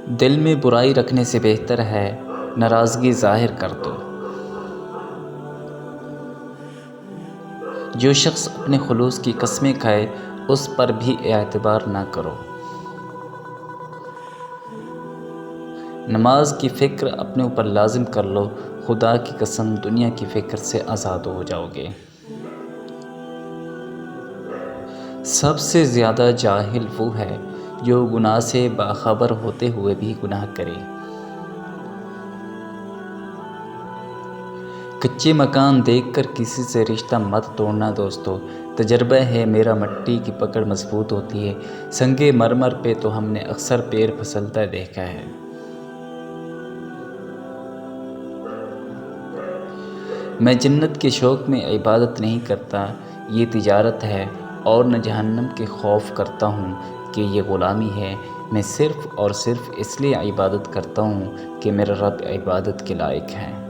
دل میں برائی رکھنے سے بہتر ہے ناراضگی ظاہر کر دو۔ جو شخص اپنے خلوص کی قسمیں کھائے اس پر بھی اعتبار نہ کرو۔ نماز کی فکر اپنے اوپر لازم کر لو، خدا کی قسم دنیا کی فکر سے آزاد ہو جاؤ گے۔ سب سے زیادہ جاہل وہ ہے جو گناہ سے باخبر ہوتے ہوئے بھی گناہ کرے۔ کچے مکان دیکھ کر کسی سے رشتہ مت توڑنا دوستو، تجربہ ہے میرا مٹی کی پکڑ مضبوط ہوتی ہے، سنگ مرمر پہ تو ہم نے اکثر پیر پھسلتا دیکھا ہے۔ میں جنت کے شوق میں عبادت نہیں کرتا، یہ تجارت ہے، اور نہ جہنم کے خوف کرتا ہوں کہ یہ غلامی ہے۔ میں صرف اور صرف اس لیے عبادت کرتا ہوں کہ میرا رب عبادت کے لائق ہے۔